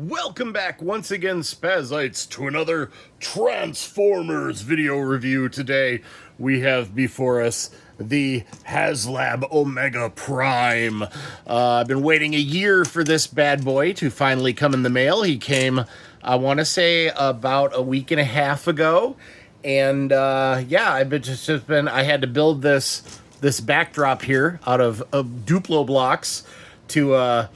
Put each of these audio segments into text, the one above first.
Welcome back once again, Spazites, to another Transformers video review. Today we have before us the Haslab Omega Prime. I've been waiting a year for this bad boy to finally come in the mail. He came, I want to say, about a week and a half ago. And yeah, I had to build this backdrop here out of Duplo blocks to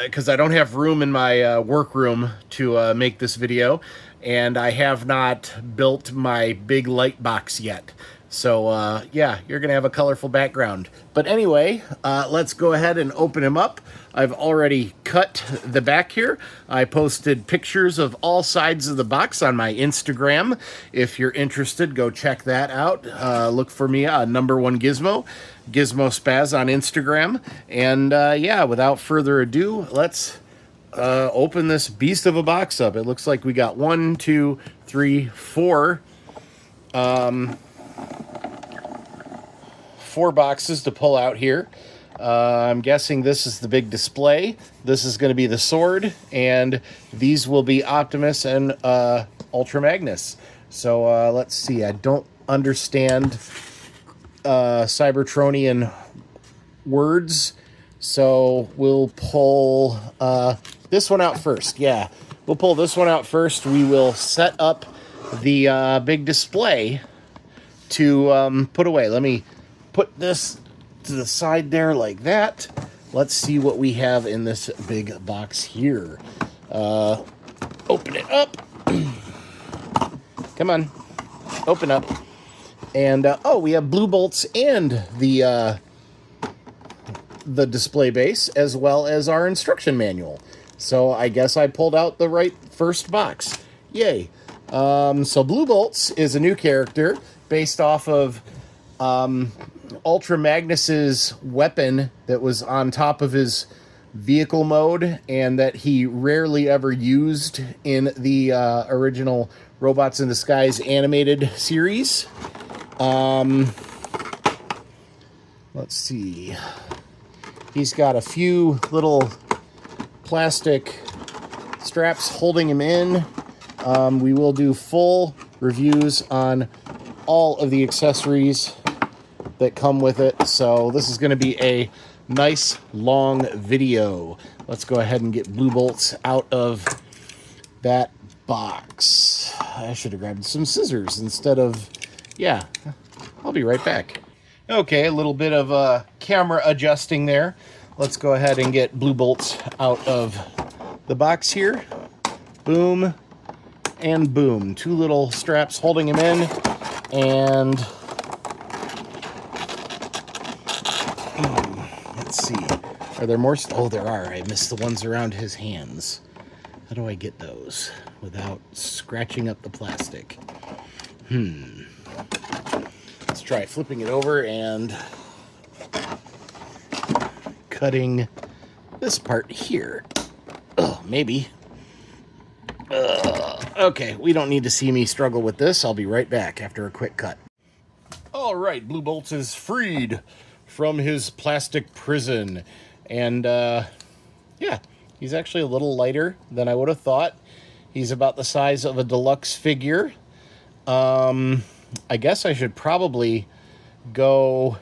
because I don't have room in my workroom to make this video, and I have not built my big light box yet. So yeah, you're gonna have a colorful background. But anyway, let's go ahead and open him up. I've already cut the back here. I posted pictures of all sides of the box on my Instagram. If you're interested, go check that out. Look for me on #1 Gizmo Spaz on Instagram. And yeah, without further ado, let's open this beast of a box up. It looks like we got 1, 2, 3, 4. 4 boxes to pull out here. I'm guessing this is the big display. This is going to be the sword, and these will be Optimus and Ultra Magnus. So let's see. I don't understand Cybertronian words, so we'll pull this one out first. Yeah, we'll pull this one out first. We will set up the big display to put away. Let me put this to the side there like that. Let's see what we have in this big box here. Open it up. Come on, open up. And oh, we have blue bolts and the display base, as well as our instruction manual. So I guess I pulled out the right first box. Yay. So Blue Bolts is a new character based off of Ultra Magnus's weapon that was on top of his vehicle mode, and that he rarely ever used in the original Robots in Disguise animated series. Let's see. He's got a few little plastic straps holding him in. We will do full reviews on all of the accessories that come with it. So this is going to be a nice long video. Let's go ahead and get Blue Bolts out of that box. I should have grabbed some scissors instead of... Yeah, I'll be right back. Okay, a little bit of camera adjusting there. Let's go ahead and get Blue Bolts out of the box here. Boom and boom. 2 little straps holding him in. And let's see. Are there more? Oh, there are. I missed the ones around his hands. How do I get those without scratching up the plastic? Let's try flipping it over and cutting this part here. Oh, maybe. Okay, we don't need to see me struggle with this. I'll be right back after a quick cut. All right, Blue Bolts is freed from his plastic prison. And, yeah, he's actually a little lighter than I would have thought. He's about the size of a deluxe figure. I guess I should probably go...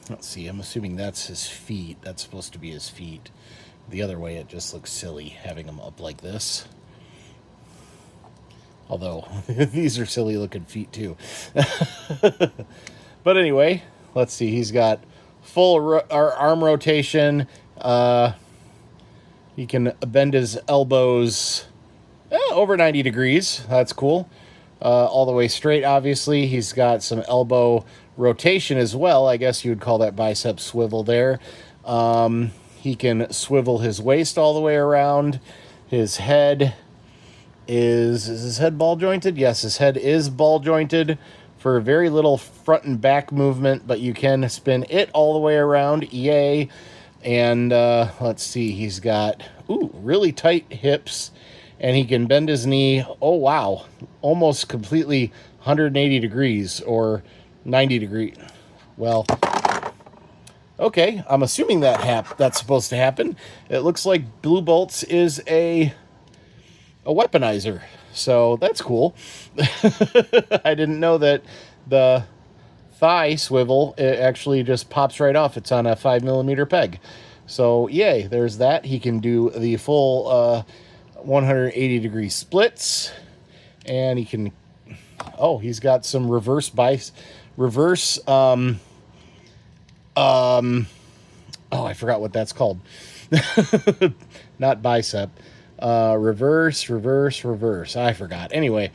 Let's see, I'm assuming that's his feet. That's supposed to be his feet. The other way, it just looks silly having him up like this. Although, these are silly looking feet too. But anyway, let's see. He's got full arm rotation. He can bend his elbows over 90 degrees. That's cool. All the way straight, obviously. He's got some elbow rotation as well. I guess you would call that bicep swivel there. He can swivel his waist all the way around. His head is his head ball jointed? Yes, his head is ball jointed for very little front and back movement, but you can spin it all the way around. Yay. And let's see, he's got really tight hips, and he can bend his knee. Oh, wow. Almost completely 180 degrees or 90 degrees. Well, Okay, I'm assuming that's supposed to happen. It looks like Blue Bolts is a weaponizer, so that's cool. I didn't know that the thigh swivel, it actually just pops right off. It's on a 5mm peg. So yay, there's that. He can do the full 180-degree splits, and he can, oh, he's got some reverse oh, I forgot what that's called. Not bicep. Reverse. I forgot. Anyway,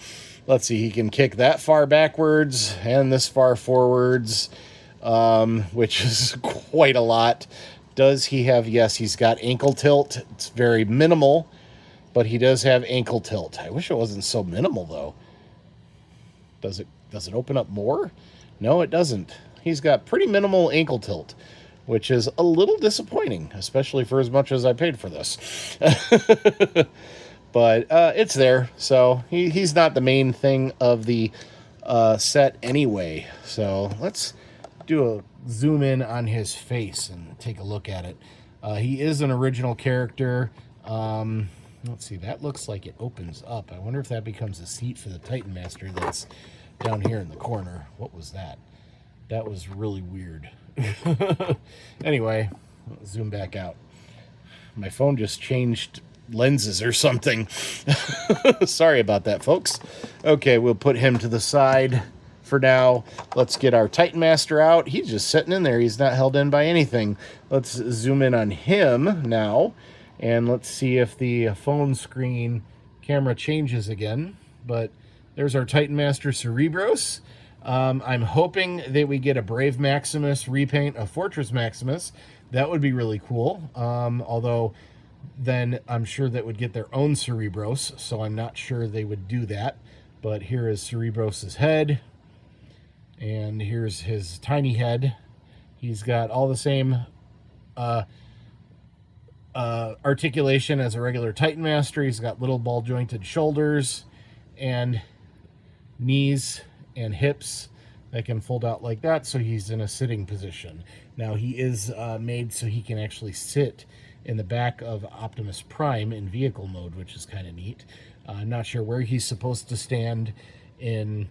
let's see. He can kick that far backwards and this far forwards, which is quite a lot. Does he have, yes, he's got ankle tilt. It's very minimal, but he does have ankle tilt. I wish it wasn't so minimal, though. Does it open up more? No, it doesn't. He's got pretty minimal ankle tilt, which is a little disappointing, especially for as much as I paid for this. But it's there, so he's not the main thing of the set anyway. So let's do a zoom in on his face and take a look at it. He is an original character. Let's see, that looks like it opens up. I wonder if that becomes a seat for the Titan Master that's down here in the corner. What was that? That was really weird. Anyway, zoom back out. My phone just changed lenses or something. Sorry about that, folks. Okay, we'll put him to the side for now. Let's get our Titan Master out. He's just sitting in there. He's not held in by anything. Let's zoom in on him now, and let's see if the phone screen camera changes again. But there's our Titan Master Cerebros. I'm hoping that we get a Brave Maximus repaint of Fortress Maximus. That would be really cool. Although then I'm sure that would get their own Cerebros, so I'm not sure they would do that. But here is Cerebros' head, and here's his tiny head. He's got all the same articulation as a regular Titan Master. He's got little ball-jointed shoulders and knees and hips that can fold out like that, so he's in a sitting position. Now he is made so he can actually sit in the back of Optimus Prime in vehicle mode, which is kind of neat. I'm not sure where he's supposed to stand in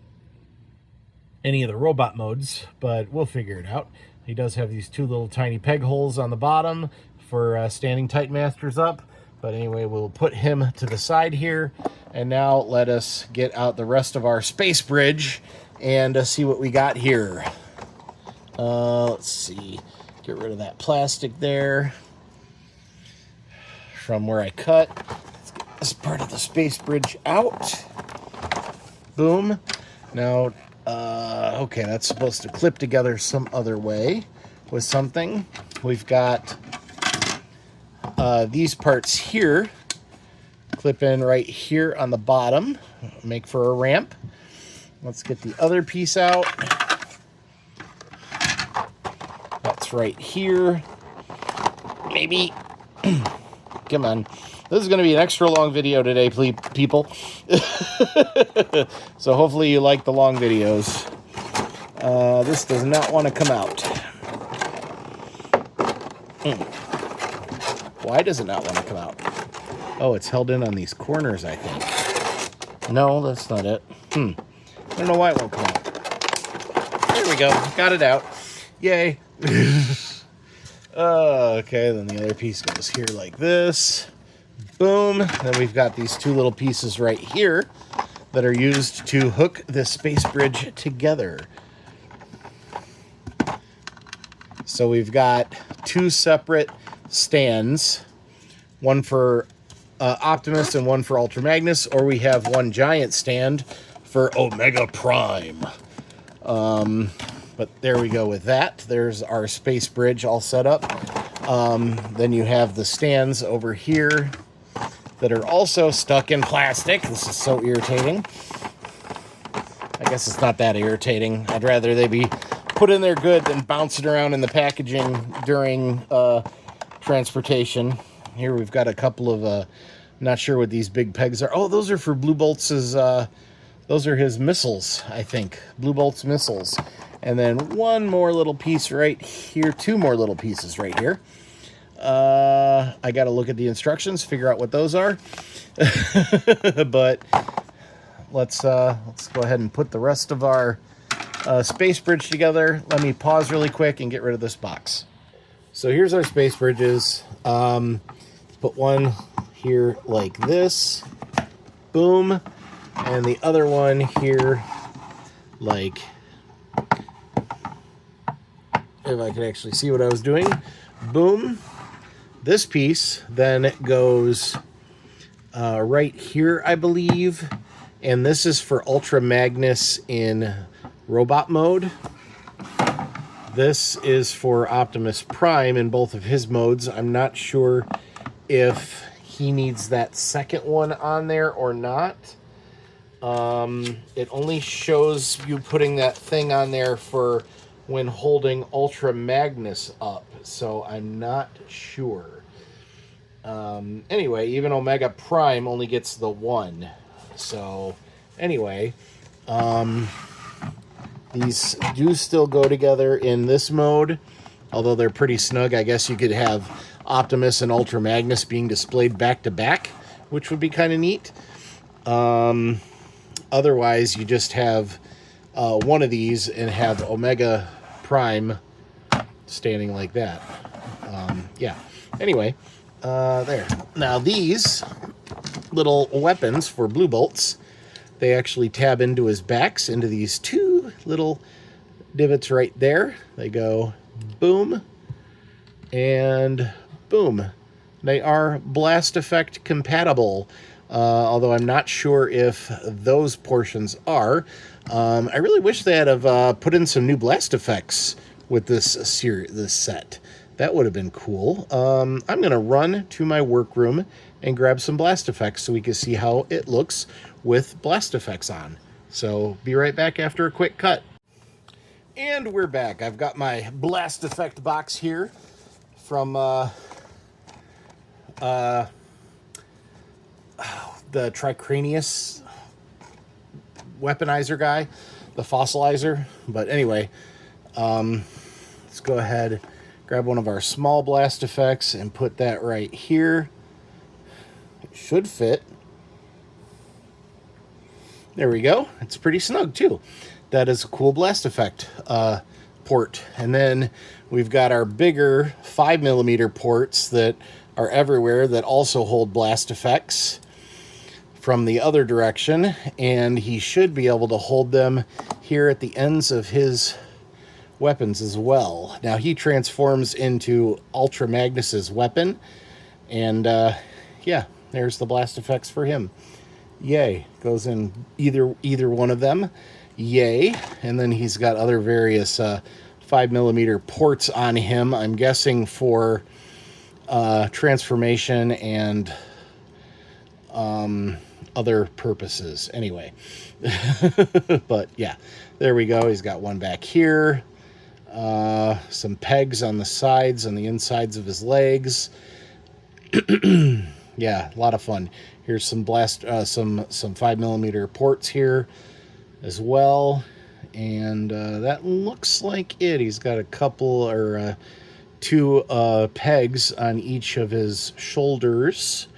any of the robot modes, but we'll figure it out. He does have these two little tiny peg holes on the bottom for standing Titan Masters up. But anyway, we'll put him to the side here. And now let us get out the rest of our space bridge and see what we got here. Let's see. Get rid of that plastic there from where I cut. Let's get this part of the space bridge out. Boom. Now, okay, that's supposed to clip together some other way with something. We've got these parts here. Clip in right here on the bottom, make for a ramp. Let's get the other piece out. That's right here. Maybe. Come on. This is going to be an extra long video today, people. So hopefully you like the long videos. This does not want to come out. Why does it not want to come out? Oh, it's held in on these corners, I think. No, that's not it. I don't know why it won't come out. There we go. Got it out. Yay. Okay, then the other piece goes here like this. Boom. Then we've got these two little pieces right here that are used to hook this space bridge together. So we've got two separate stands, one for Optimus and one for Ultra Magnus, or we have one giant stand for Omega Prime. But there we go with that. There's our space bridge all set up. Then you have the stands over here that are also stuck in plastic. This is so irritating. I guess it's not that irritating. I'd rather they be put in there good than bouncing around in the packaging during transportation. Here we've got a couple of, not sure what these big pegs are. Oh, those are for Blue Bolts', those are his missiles, I think. Blue Bolt's missiles. And then one more little piece right here, two more little pieces right here. I got to look at the instructions, figure out what those are. But let's go ahead and put the rest of our space bridge together. Let me pause really quick and get rid of this box. So here's our space bridges. Put one here like this. Boom. And the other one here like, if I could actually see what I was doing. Boom. This piece then goes right here, I believe. And this is for Ultra Magnus in robot mode. This is for Optimus Prime in both of his modes. I'm not sure if he needs that second one on there or not. It only shows you putting that thing on there for when holding Ultra Magnus up, so I'm not sure. Anyway, even Omega Prime only gets the one. So, anyway, these do still go together in this mode, although they're pretty snug. I guess you could have Optimus and Ultra Magnus being displayed back to back, which would be kind of neat. Otherwise, you just have one of these and have Omega Prime standing like that. Yeah. Anyway, there. Now, these little weapons for Blue Bolts, they actually tab into his backs, into these two little divots right there. They go boom and boom. They are blast effect compatible. Although I'm not sure if those portions are. I really wish they had have put in some new blast effects with this set. That would have been cool. I'm going to run to my workroom and grab some blast effects so we can see how it looks with blast effects on. So be right back after a quick cut. And we're back. I've got my blast effect box here from the Tricranius weaponizer guy, the fossilizer. But anyway, let's go ahead, grab one of our small blast effects and put that right here. It should fit. There we go. It's pretty snug too. That is a cool blast effect port. And then we've got our bigger 5mm ports that are everywhere that also hold blast effects from the other direction, and he should be able to hold them here at the ends of his weapons as well. Now he transforms into Ultra Magnus's weapon, and yeah, there's the blast effects for him. Yay. Goes in either one of them. Yay. And then he's got other various 5mm ports on him, I'm guessing for transformation and other purposes. Anyway. But yeah, there we go. He's got one back here. Some pegs on the sides, on the insides of his legs. Yeah, a lot of fun. Here's some some 5mm ports here as well. And that looks like it. He's got a couple or two pegs on each of his shoulders.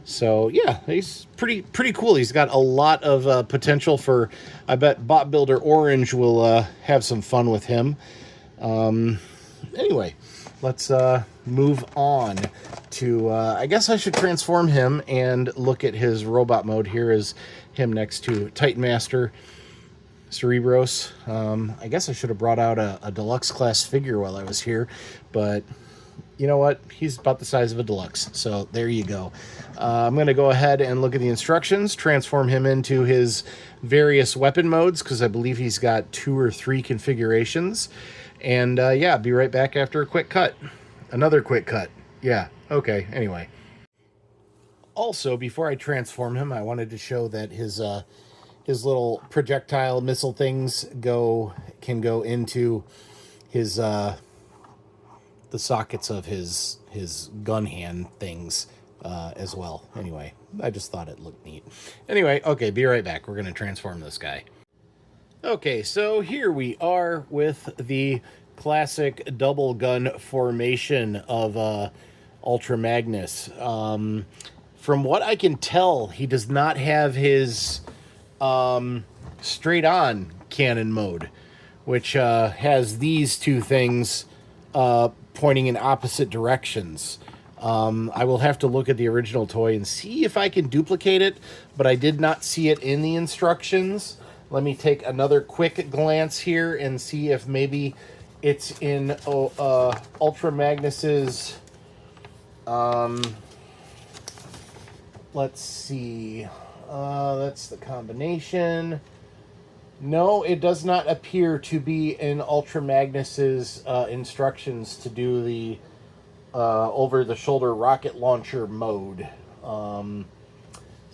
So yeah, he's pretty cool. He's got a lot of potential for, I bet Bot Builder Orange will have some fun with him. Anyway, let's move on to, I guess I should transform him and look at his robot mode. Here is him next to Titan Master Cerebros. I guess I should have brought out a deluxe class figure while I was here, but you know what? He's about the size of a deluxe, so there you go. I'm going to go ahead and look at the instructions, transform him into his various weapon modes, because I believe he's got 2 or 3 configurations. And yeah, be right back after a quick cut. Another quick cut. Yeah, okay, anyway. Also, before I transform him, I wanted to show that his little projectile missile things can go into his the sockets of his gun hand things as well. Anyway, I just thought it looked neat. Anyway, okay, be right back. We're going to transform this guy. Okay, so here we are with the classic double gun formation of Ultra Magnus. From what I can tell, he does not have his straight on cannon mode, which has these two things pointing in opposite directions. I will have to look at the original toy and see if I can duplicate it, but I did not see it in the instructions. Let me take another quick glance here and see if maybe it's in Ultra Magnus's. Let's see. That's the combination. No, it does not appear to be in Ultra Magnus's instructions to do the over-the-shoulder rocket launcher mode.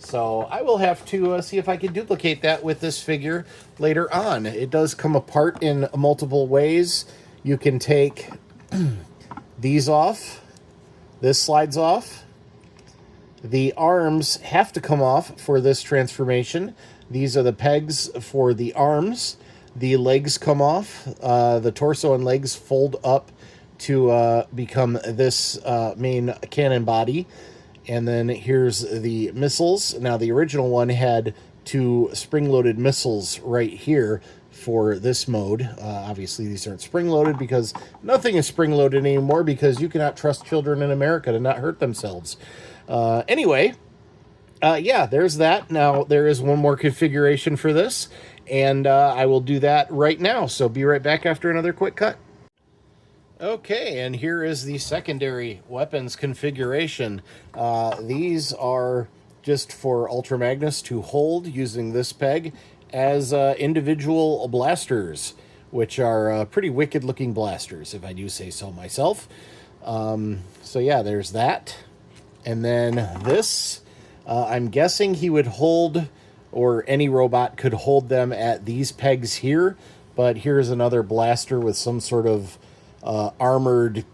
So I will have to see if I can duplicate that with this figure later on. It does come apart in multiple ways. You can take these off. This slides off. The arms have to come off for this transformation. These are the pegs for the arms. The legs come off. The torso and legs fold up to become this main cannon body. And then here's the missiles. Now, the original one had two spring-loaded missiles right here for this mode. Obviously, these aren't spring-loaded because nothing is spring-loaded anymore because you cannot trust children in America to not hurt themselves. Anyway, yeah, there's that. Now, there is one more configuration for this, and I will do that right now. So be right back after another quick cut. Okay, and here is the secondary weapons configuration. These are just for Ultra Magnus to hold using this peg as individual blasters, which are pretty wicked-looking blasters, if I do say so myself. So yeah, there's that. And then this, I'm guessing he would hold, or any robot could hold them at these pegs here, but here's another blaster with some sort of armored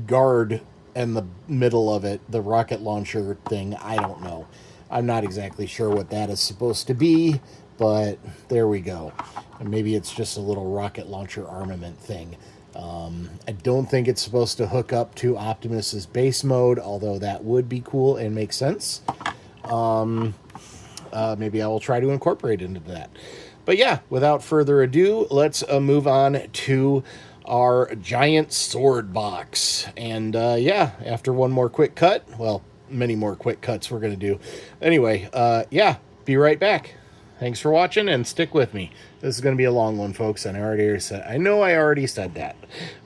guard in the middle of it, the rocket launcher thing. I don't know. I'm not exactly sure what that is supposed to be, but there we go. And maybe it's just a little rocket launcher armament thing. I don't think it's supposed to hook up to Optimus's base mode, although that would be cool and make sense. Maybe I will try to incorporate into that. But yeah, without further ado, let's move on to our giant sword box. And yeah, after one more quick cut, well, many more quick cuts we're going to do. Anyway, yeah, be right back. Thanks for watching and stick with me. This is going to be a long one, folks, and I know I already said that,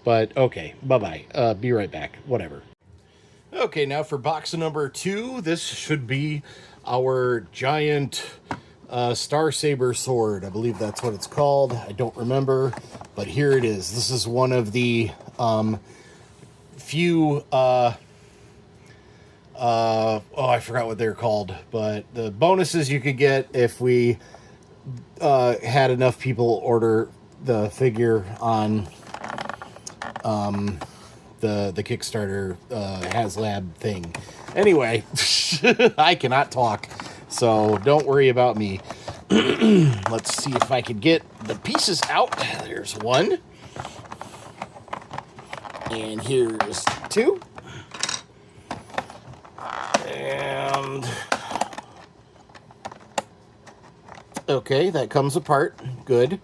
but okay, bye-bye. Be right back. Whatever. Okay, now for box number 2, this should be our giant Star Saber sword. I believe that's what it's called. I don't remember, but here it is. This is one of the few I forgot what they're called, but the bonuses you could get if we had enough people order the figure on the Kickstarter Haslab thing. Anyway, I cannot talk, so don't worry about me. Let's see if I can get the pieces out. There's one. And here's 2. And okay, that comes apart. Good.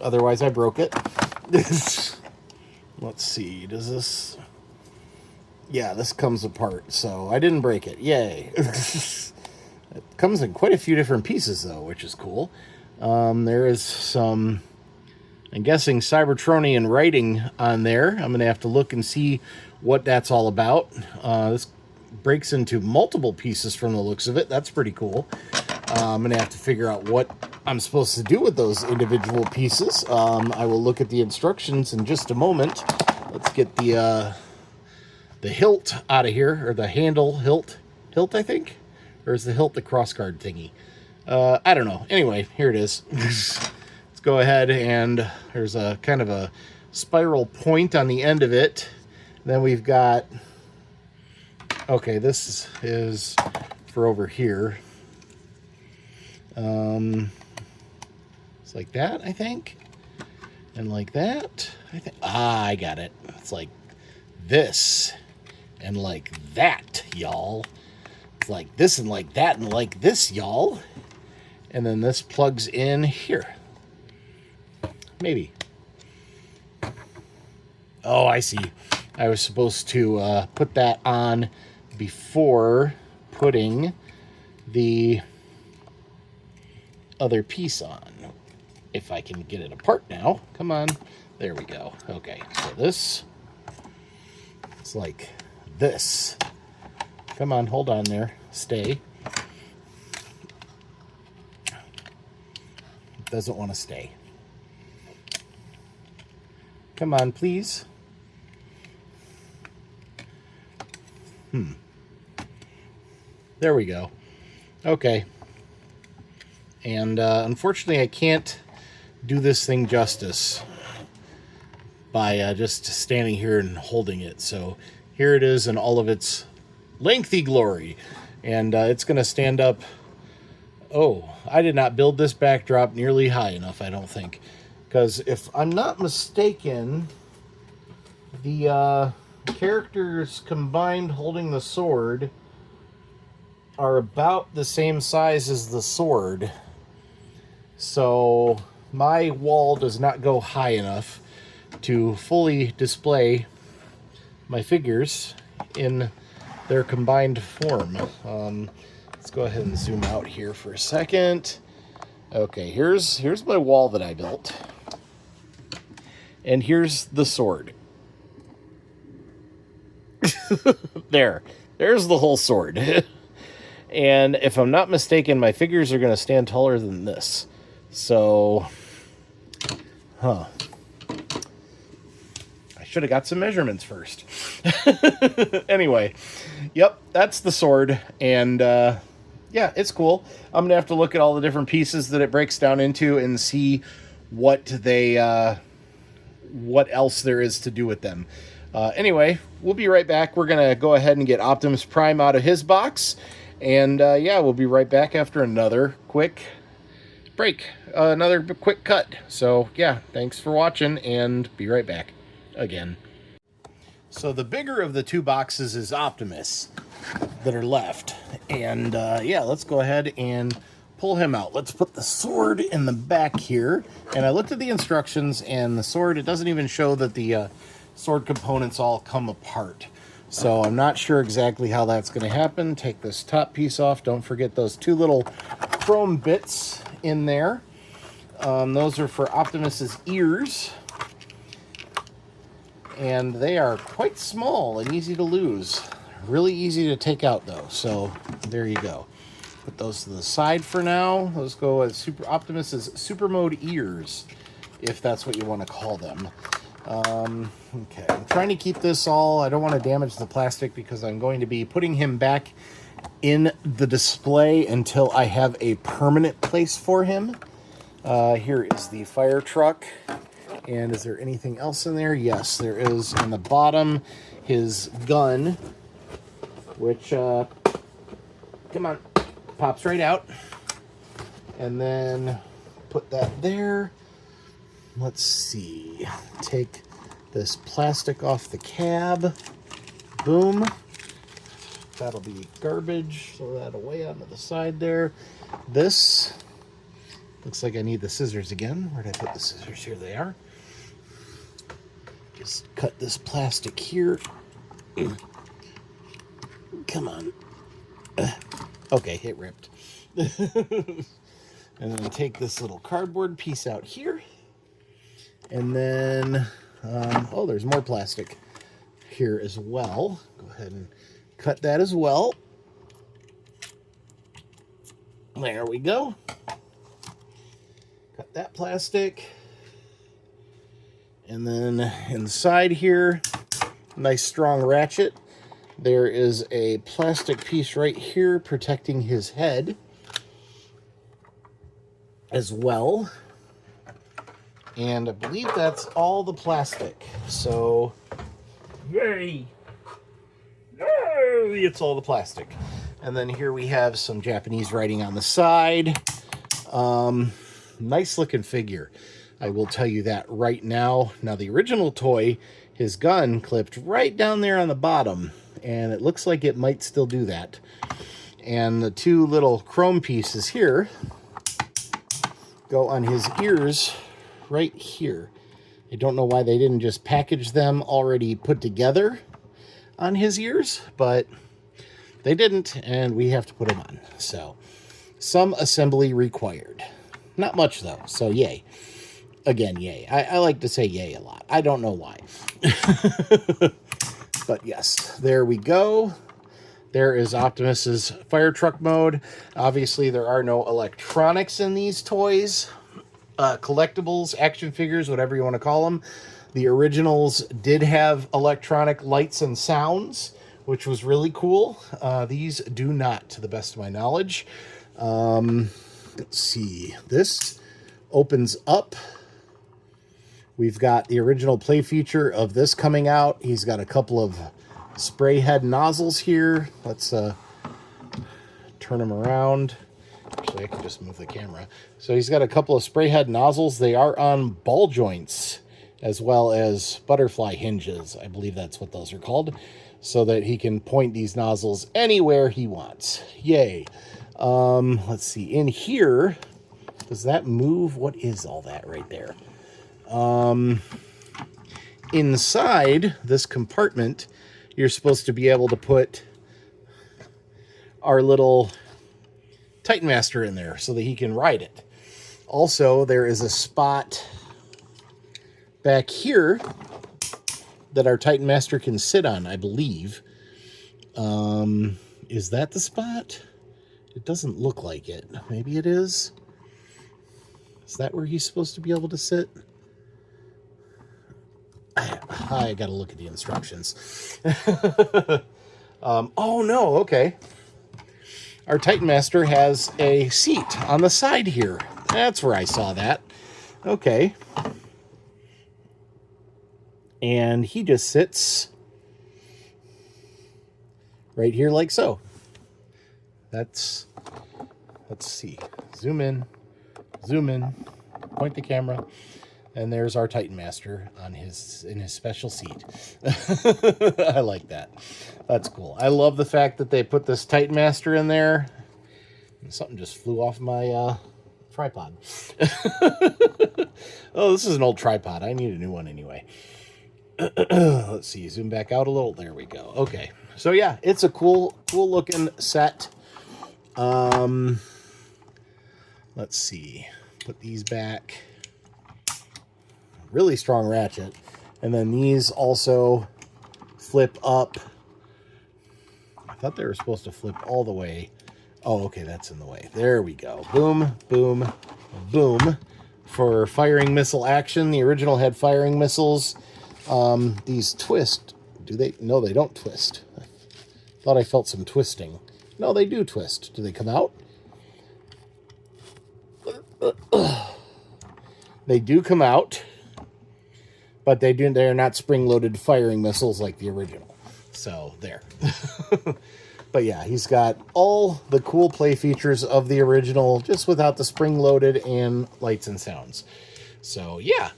Otherwise, I broke it. Let's see. Does this? Yeah, this comes apart. So I didn't break it. Yay. It comes in quite a few different pieces, though, which is cool. There is some, I'm guessing, Cybertronian writing on there. I'm going to have to look and see what that's all about. This breaks into multiple pieces from the looks of it. That's pretty cool. I'm going to have to figure out what I'm supposed to do with those individual pieces. I will look at the instructions in just a moment. Let's get the hilt out of here, or the handle hilt, I think? Or is the hilt the crossguard thingy? I don't know. Anyway, here it is. Let's go ahead, and there's a kind of a spiral point on the end of it. Then we've got, okay, this is for over here. It's like that, I think. And like that. I got it. It's like this and like that, y'all. It's like this and like that and like this, y'all. And then this plugs in here. Maybe. Oh, I see. I was supposed to put that on before putting the other piece on. If I can get it apart now. Come on. There we go. Okay, so this is like this. Come on, hold on there. Stay. It doesn't want to stay. Come on, please. There we go. Okay. And unfortunately, I can't do this thing justice by just standing here and holding it. So here it is in all of its lengthy glory. And it's going to stand up. Oh, I did not build this backdrop nearly high enough, I don't think. Because if I'm not mistaken, the characters combined holding the sword are about the same size as the sword. So my wall does not go high enough to fully display my figures in their combined form. Let's go ahead and zoom out here for a second. Okay, here's my wall that I built. And here's the sword. There's the whole sword. And if I'm not mistaken, my figures are going to stand taller than this. So, I should have got some measurements first. Anyway, yep, that's the sword. And, yeah, it's cool. I'm going to have to look at all the different pieces that it breaks down into and see what what else there is to do with them. Anyway, we'll be right back. We're going to go ahead and get Optimus Prime out of his box. And, yeah, we'll be right back after another quick break. Another quick cut. So, yeah, thanks for watching, and be right back again. So the bigger of the two boxes is Optimus that are left. And, yeah, let's go ahead and pull him out. Let's put the sword in the back here. And I looked at the instructions, and the sword, it doesn't even show that the sword components all come apart. So I'm not sure exactly how that's going to happen. Take this top piece off. Don't forget those two little chrome bits in there. Those are for Optimus's ears. And they are quite small and easy to lose. Really easy to take out, though. So there you go. Put those to the side for now. Let's go with Optimus's super mode ears, if that's what you want to call them. Okay, I'm trying to keep this all, I don't want to damage the plastic because I'm going to be putting him back in the display until I have a permanent place for him. Here is the fire truck. And is there anything else in there? Yes, there is in the bottom his gun, which, come on, pops right out. And then put that there. Let's see. Take this plastic off the cab. Boom. That'll be garbage. Throw that away onto the side there. This looks like I need the scissors again. Where did I put the scissors? Here they are. Just cut this plastic here. Come on. Okay, it ripped. And then take this little cardboard piece out here. And then, oh, there's more plastic here as well. Go ahead and cut that as well. There we go. Cut that plastic. And then inside here, nice strong ratchet. There is a plastic piece right here protecting his head as well. And I believe that's all the plastic. So, yay! Yay! It's all the plastic. And then here we have some Japanese writing on the side. Nice looking figure. I will tell you that right now. Now, the original toy, his gun clipped right down there on the bottom, and it looks like it might still do that. And the two little chrome pieces here go on his ears right here. I don't know why they didn't just package them already put together on his ears, but they didn't, and we have to put them on. So, some assembly required. Not much, though, so yay. Again, yay. I like to say yay a lot. I don't know why. But yes, there we go. There is Optimus's fire truck mode. Obviously, there are no electronics in these toys. Collectibles, action figures, whatever you want to call them. The originals did have electronic lights and sounds, which was really cool. These do not, to the best of my knowledge. Let's see. This opens up. We've got the original play feature of this coming out. He's got a couple of spray head nozzles here. Let's turn them around. Actually, I can just move the camera. So he's got a couple of spray head nozzles. They are on ball joints as well as butterfly hinges. I believe that's what those are called. So that he can point these nozzles anywhere he wants. Yay. Let's see. In here, does that move? What is all that right there? Inside this compartment, you're supposed to be able to put our little Titan Master in there so that he can ride it. Also, there is a spot back here that our Titan Master can sit on, I believe. Is that the spot? It doesn't look like it. Maybe it is. Is that where he's supposed to be able to sit? I gotta look at the instructions. Oh, no, okay. Our Titan Master has a seat on the side here. That's where I saw that. Okay. And he just sits right here like so. Let's see. Zoom in, point the camera. And there's our Titan Master on in his special seat. I like that. That's cool. I love the fact that they put this Titan Master in there. And something just flew off my tripod. Oh, this is an old tripod. I need a new one anyway. Let's see. Zoom back out a little. There we go. Okay. So yeah, it's a cool looking set. Let's see. Put these back. Really strong ratchet. And then these also flip up. I thought they were supposed to flip all the way. Oh, okay, that's in the way. There we go. Boom, boom, boom. For firing missile action. The original had firing missiles. These twist. Do they? No, they don't twist. I thought I felt some twisting. No, they do twist. Do they come out? They do come out. But they're not spring-loaded firing missiles like the original. So, there. But yeah, he's got all the cool play features of the original, just without the spring-loaded and lights and sounds. So, yeah.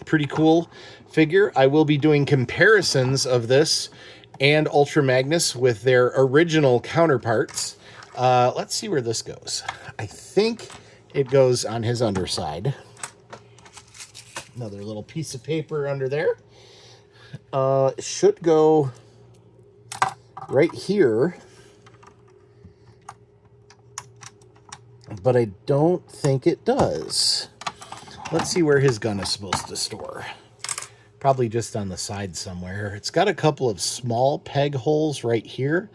Pretty cool figure. I will be doing comparisons of this and Ultra Magnus with their original counterparts. Let's see where this goes. I think it goes on his underside. Another little piece of paper under there. It should go right here. But I don't think it does. Let's see where his gun is supposed to store. Probably just on the side somewhere. It's got a couple of small peg holes right here.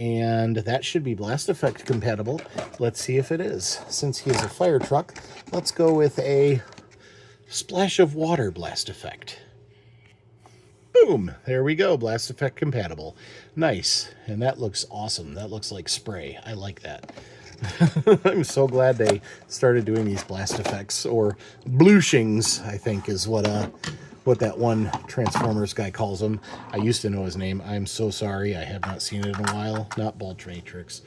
And that should be blast effect compatible. Let's see if it is. Since he is a fire truck, let's go with a splash of water blast effect. Boom! There we go. Blast effect compatible. Nice. And that looks awesome. That looks like spray. I like that. I'm so glad they started doing these blast effects, or blueshings, I think is what that one Transformers guy calls them. I used to know his name. I'm so sorry. I have not seen it in a while. Not Bulge Matrix.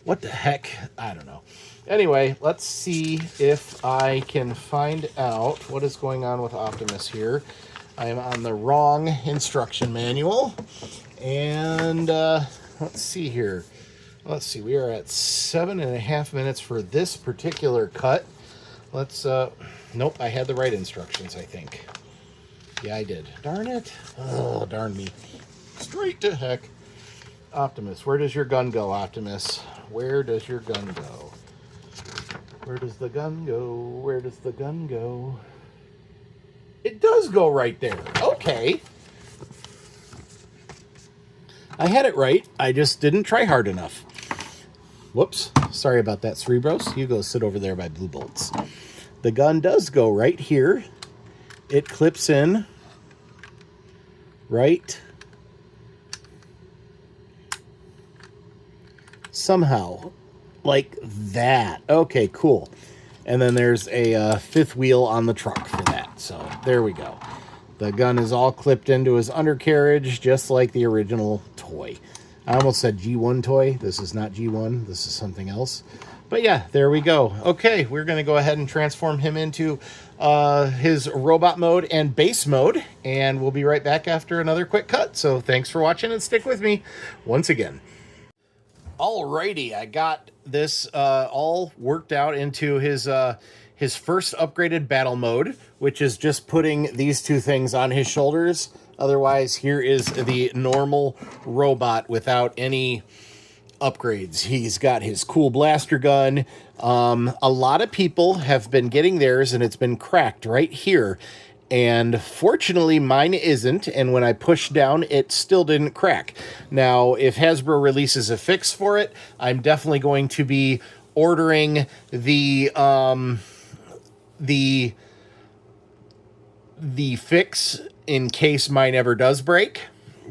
What the heck? I don't know. Anyway, let's see if I can find out what is going on with Optimus here. I am on the wrong instruction manual. And let's see here. Let's see, we are at 7.5 minutes for this particular cut. Let's, nope, I had the right instructions, I think. Yeah, I did. Darn it. Oh, darn me. Straight to heck. Optimus, where does your gun go, Optimus? Where does your gun go? Where does the gun go? Where does the gun go? It does go right there. Okay. I had it right. I just didn't try hard enough. Whoops. Sorry about that, Cerebros. You go sit over there by Blue Bolts. The gun does go right here. It clips in right somehow like that. Okay, cool. And then there's a fifth wheel on the truck for that. So there we go. The gun is all clipped into his undercarriage, just like the original toy. I almost said G1 toy. This is not G1. This is something else. But yeah, there we go. Okay, we're going to go ahead and transform him into his robot mode and base mode. And we'll be right back after another quick cut. So thanks for watching and stick with me once again. Alrighty, I got this all worked out into his first upgraded battle mode, which is just putting these two things on his shoulders. Otherwise, here is the normal robot without any upgrades. He's got his cool blaster gun. A lot of people have been getting theirs, and it's been cracked right here. And fortunately, mine isn't, and when I pushed down, it still didn't crack. Now, if Hasbro releases a fix for it, I'm definitely going to be ordering the fix in case mine ever does break,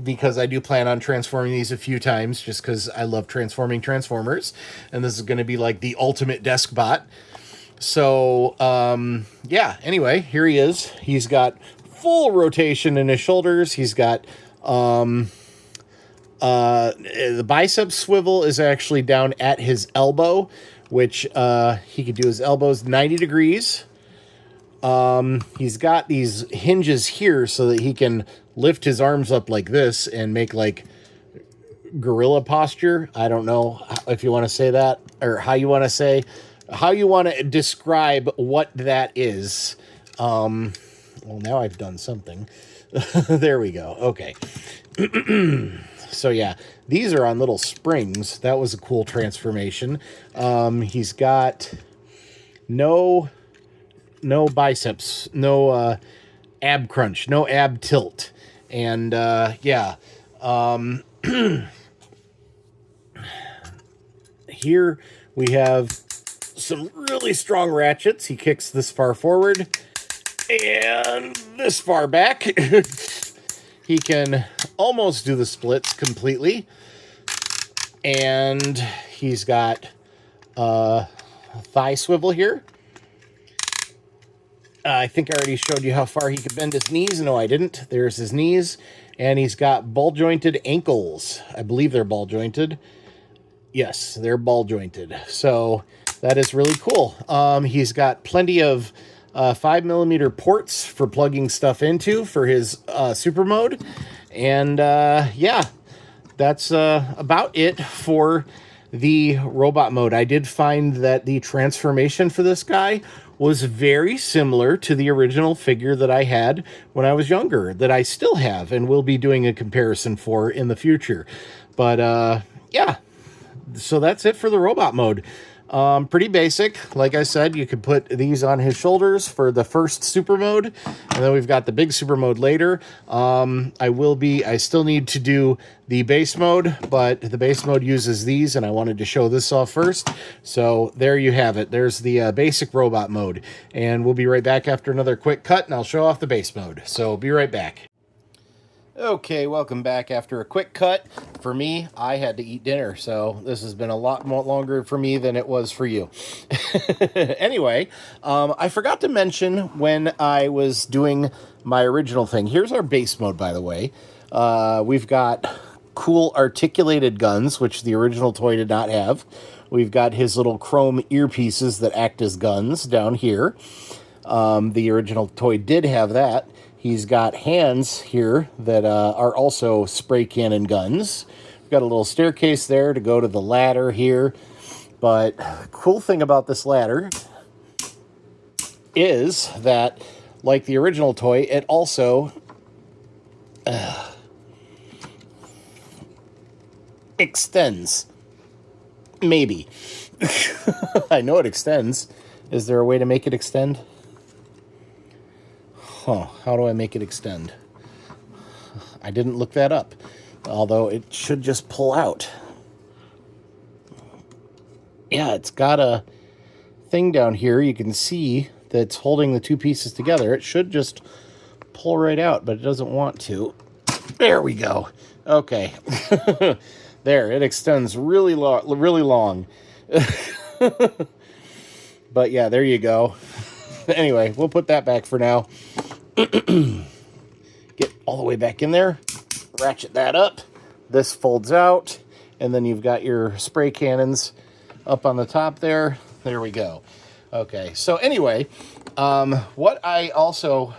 because I do plan on transforming these a few times, just because I love transforming Transformers, and this is going to be like the ultimate desk bot. So, yeah, anyway, here he is. He's got full rotation in his shoulders. He's got, the bicep swivel is actually down at his elbow, which, he could do his elbows 90 degrees. He's got these hinges here so that he can lift his arms up like this and make like gorilla posture. I don't know if you want to say that, or how you want to describe what that is. Well, now I've done something. There we go. Okay. So yeah, these are on little springs. That was a cool transformation. He's got no biceps, no ab crunch, no ab tilt. And yeah, here we have some really strong ratchets. He kicks this far forward and this far back. He can almost do the splits completely. And he's got thigh swivel here. I think I already showed you how far he could bend his knees. No, I didn't. There's his knees. And he's got ball-jointed ankles. I believe they're ball-jointed. Yes, they're ball-jointed. So that is really cool. He's got plenty of 5mm ports for plugging stuff into for his super mode. And yeah, that's about it for the robot mode. I did find that the transformation for this guy was very similar to the original figure that I had when I was younger, that I still have and will be doing a comparison for in the future. But yeah, so that's it for the robot mode. Pretty basic. Like I said, you could put these on his shoulders for the first super mode, and then we've got the big super mode later. I still need to do the base mode, but the base mode uses these, and I wanted to show this off first. So there you have it. There's the basic robot mode, and we'll be right back after another quick cut, and I'll show off the base mode. So be right back. Okay, welcome back after a quick cut. For me, I had to eat dinner, so this has been a lot more longer for me than it was for you. Anyway, I forgot to mention when I was doing my original thing. Here's our base mode, by the way. We've got cool articulated guns, which the original toy did not have. We've got his little chrome earpieces that act as guns down here. The original toy did have that. He's got hands here that are also spray cannon guns. We've got a little staircase there to go to the ladder here. But cool thing about this ladder is that, like the original toy, it also extends. Maybe. I know it extends. Is there a way to make it extend? How do I make it extend? I didn't look that up. Although it should just pull out. Yeah, it's got a thing down here. You can see that's holding the two pieces together. It should just pull right out, but it doesn't want to. There we go. Okay. There, it extends really long. But yeah, there you go. Anyway, we'll put that back for now. Get all the way back in there. Ratchet that up. This folds out. And then you've got your spray cannons up on the top there. There we go. Okay, so anyway, what I also,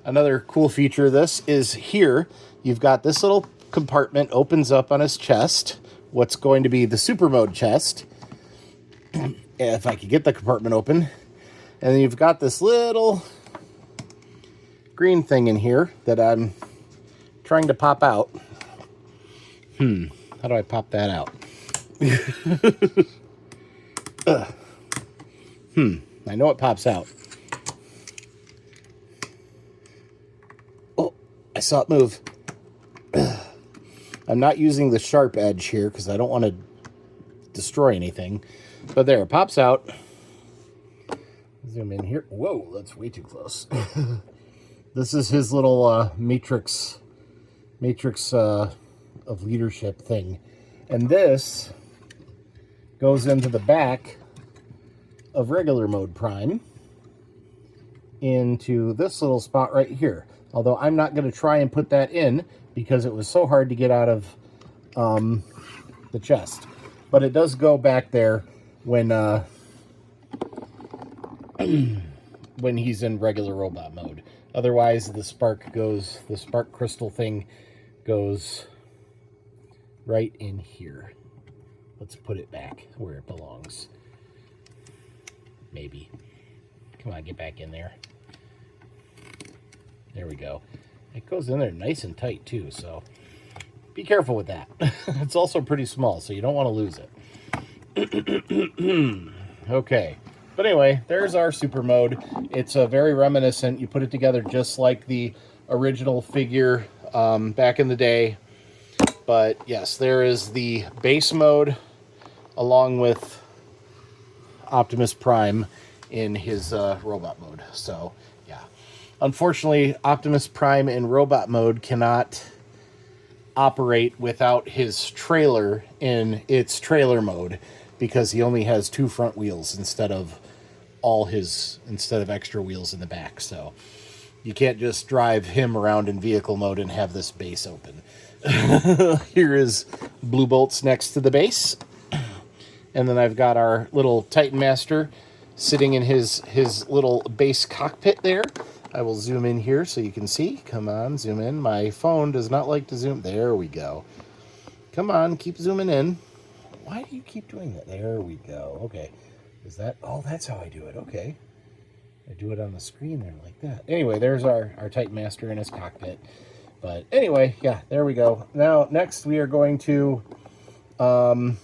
another cool feature of this is here, you've got this little compartment opens up on his chest, what's going to be the super mode chest, if I could get the compartment open, and then you've got this little green thing in here that I'm trying to pop out. How do I pop that out? I know it pops out. Oh, I saw it move. I'm not using the sharp edge here because I don't want to destroy anything. But there, it pops out. Zoom in here. Whoa, that's way too close. This is his little matrix of leadership thing. And this goes into the back of regular mode Prime into this little spot right here. Although I'm not going to try and put that in because it was so hard to get out of the chest. But it does go back there when when he's in regular robot mode. Otherwise, the spark crystal thing goes right in here. Let's put it back where it belongs. Maybe. Come on, get back in there. There we go. It goes in there nice and tight too, so be careful with that. It's also pretty small, so you don't want to lose it. Okay. But anyway, there's our super mode. It's very reminiscent. You put it together just like the original figure back in the day. But yes, there is the base mode along with Optimus Prime in his robot mode. So, yeah. Unfortunately, Optimus Prime in robot mode cannot operate without his trailer in its trailer mode because he only has 2 front wheels instead of extra wheels in the back. So, you can't just drive him around in vehicle mode and have this base open. Here is Blue Bolts next to the base. And then I've got our little Titan Master sitting in his little base cockpit there. I will zoom in here so you can see. Come on, zoom in. My phone does not like to zoom. There we go. Come on, keep zooming in. Why do you keep doing that? There we go. Okay. Is that... Oh, that's how I do it. Okay. I do it on the screen there like that. Anyway, there's our Titan Master in his cockpit. But anyway, yeah, there we go. Now, next we are going to we're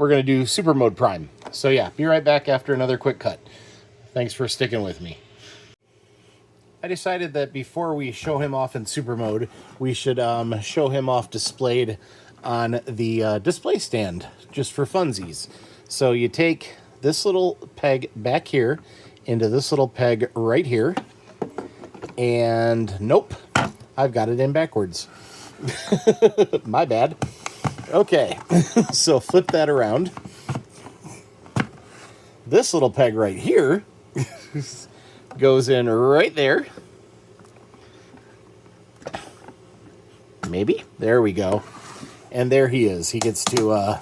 going to do Super Mode Prime. So yeah, be right back after another quick cut. Thanks for sticking with me. I decided that before we show him off in Super Mode, we should show him off displayed on the display stand, just for funsies. So you take this little peg back here into this little peg right here, and nope, I've got it in backwards. My bad. Okay, so flip that around. This little peg right here goes in right there. Maybe? There we go. And there he is. He gets to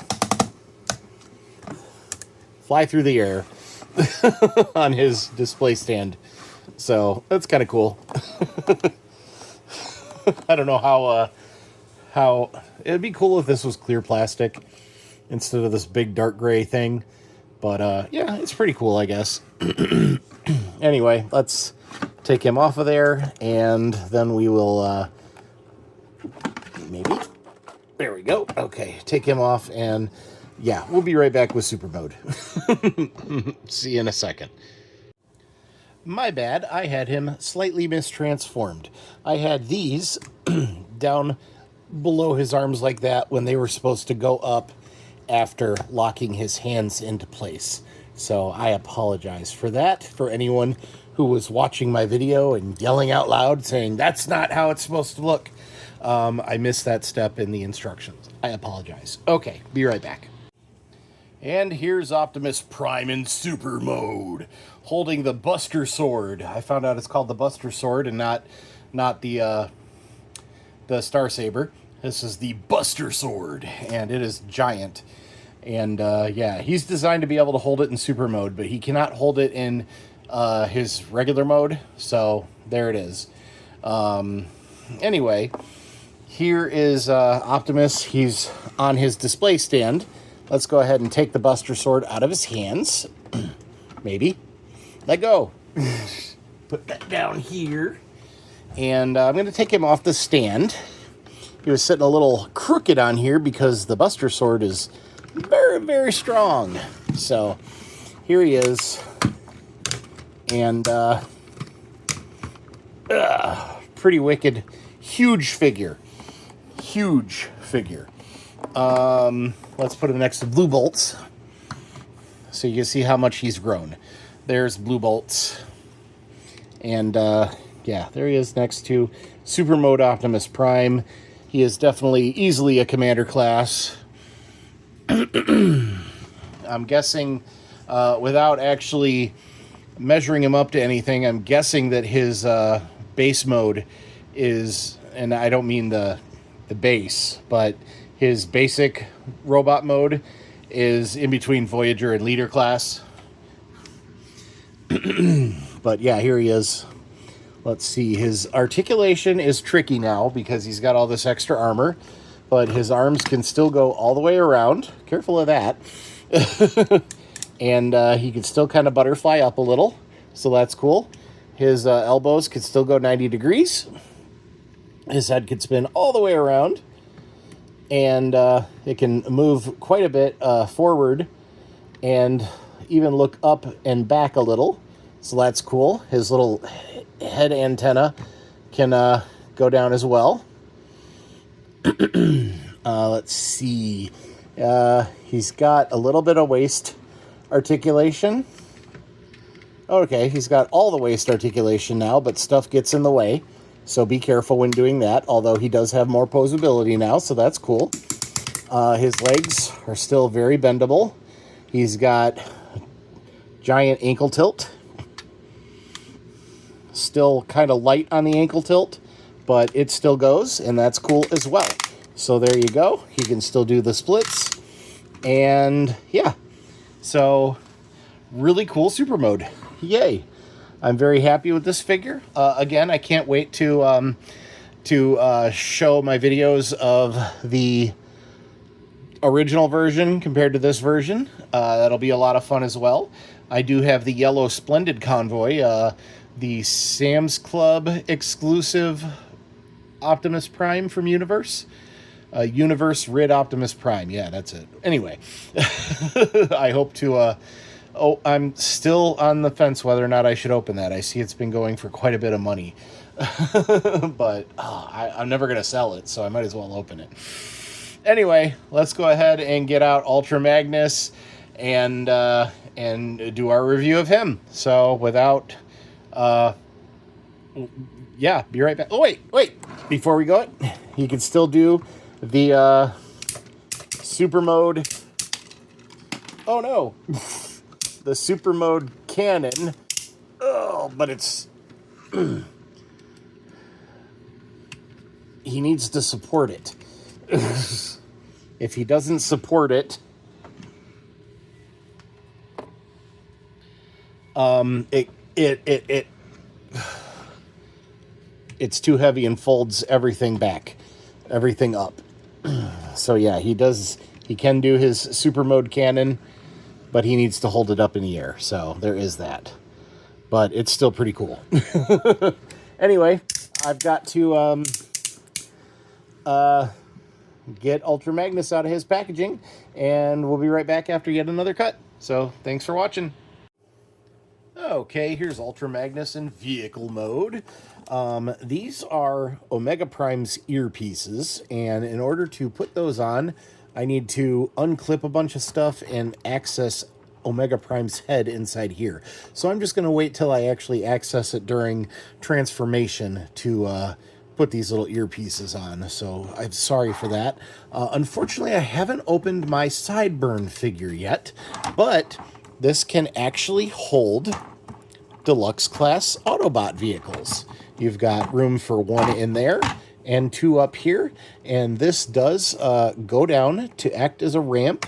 fly through the air on his display stand. So that's kind of cool. I don't know how it'd be cool if this was clear plastic instead of this big dark gray thing. But yeah, it's pretty cool, I guess. Anyway, let's take him off of there, and then we will maybe. There we go. Okay, take him off, and yeah, we'll be right back with super mode. See you in a second. My bad, I had him slightly mistransformed. I had these down below his arms like that when they were supposed to go up after locking his hands into place. So I apologize for that, for anyone who was watching my video and yelling out loud saying, that's not how it's supposed to look. I missed that step in the instructions. I apologize. Okay, be right back. And here's Optimus Prime in super mode, holding the Buster Sword. I found out it's called the Buster Sword and not the Star Saber. This is the Buster Sword, and it is giant. And yeah, he's designed to be able to hold it in super mode, but he cannot hold it in his regular mode. So there it is. Anyway, here is Optimus. He's on his display stand. Let's go ahead and take the Buster Sword out of his hands. Maybe. Let go. Put that down here. And I'm going to take him off the stand. He was sitting a little crooked on here because the Buster Sword is very, very strong. So here he is. And pretty wicked. Huge figure. Huge figure. Let's put him next to Blue Bolts, so you can see how much he's grown. There's Blue Bolts. And, yeah, there he is next to Super Mode Optimus Prime. He is definitely easily a commander class. I'm guessing, without actually measuring him up to anything, I'm guessing that his base mode is, and I don't mean the base, but his basic robot mode is in between Voyager and Leader class. But yeah, here he is. Let's see. His articulation is tricky now because he's got all this extra armor, but his arms can still go all the way around. Careful of that. And he can still kind of butterfly up a little, so that's cool. His elbows can still go 90 degrees. His head can spin all the way around. And it can move quite a bit forward and even look up and back a little. So that's cool. His little head antenna can go down as well. Let's see. He's got a little bit of waist articulation. Okay, he's got all the waist articulation now, but stuff gets in the way. So be careful when doing that, although he does have more posability now, so that's cool. His legs are still very bendable. He's got giant ankle tilt. Still kind of light on the ankle tilt, but it still goes, and that's cool as well. So there you go. He can still do the splits. And yeah, so really cool super mode. Yay. I'm very happy with this figure. Again, I can't wait to show my videos of the original version compared to this version. That'll be a lot of fun as well. I do have the yellow Splendid Convoy, the Sam's Club exclusive Optimus Prime from Universe. Universe Rid Optimus Prime. Yeah, that's it. Anyway, I hope to... Oh, I'm still on the fence whether or not I should open that. I see it's been going for quite a bit of money. But I'm never going to sell it, so I might as well open it. Anyway, let's go ahead and get out Ultra Magnus and do our review of him. So without... yeah, be right back. Oh, wait. Before we go, you can still do the super mode... Oh, no. The super mode cannon. Oh, but it's... he needs to support it. If he doesn't support it, it's too heavy and folds everything back, everything up. So yeah, he can do his super mode cannon, but he needs to hold it up in the air. So there is that. But it's still pretty cool. Anyway, I've got to get Ultra Magnus out of his packaging, and we'll be right back after yet another cut. So thanks for watching. Okay, here's Ultra Magnus in vehicle mode. These are Omega Prime's earpieces, and in order to put those on, I need to unclip a bunch of stuff and access Omega Prime's head inside here. So I'm just going to wait till I actually access it during transformation to put these little earpieces on. So I'm sorry for that. Unfortunately, I haven't opened my Sideburn figure yet, but this can actually hold deluxe class Autobot vehicles. You've got room for one in there and two up here, and this does go down to act as a ramp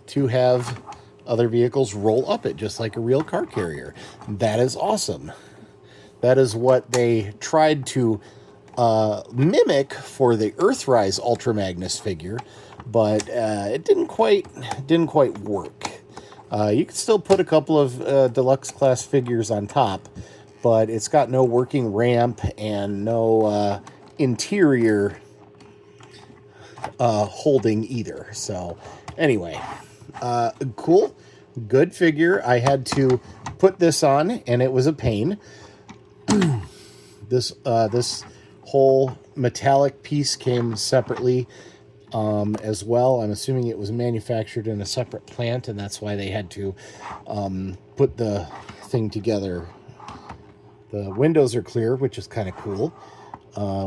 to have other vehicles roll up it, just like a real car carrier. That is awesome. That is what they tried to mimic for the Earthrise Ultra Magnus figure, but it didn't quite work. You could still put a couple of deluxe class figures on top, but it's got no working ramp and no interior holding either. So anyway, cool, good figure. I had to put this on, and it was a pain. This whole metallic piece came separately as well. I'm assuming it was manufactured in a separate plant, and that's why they had to put the thing together. The windows are clear, which is kind of cool.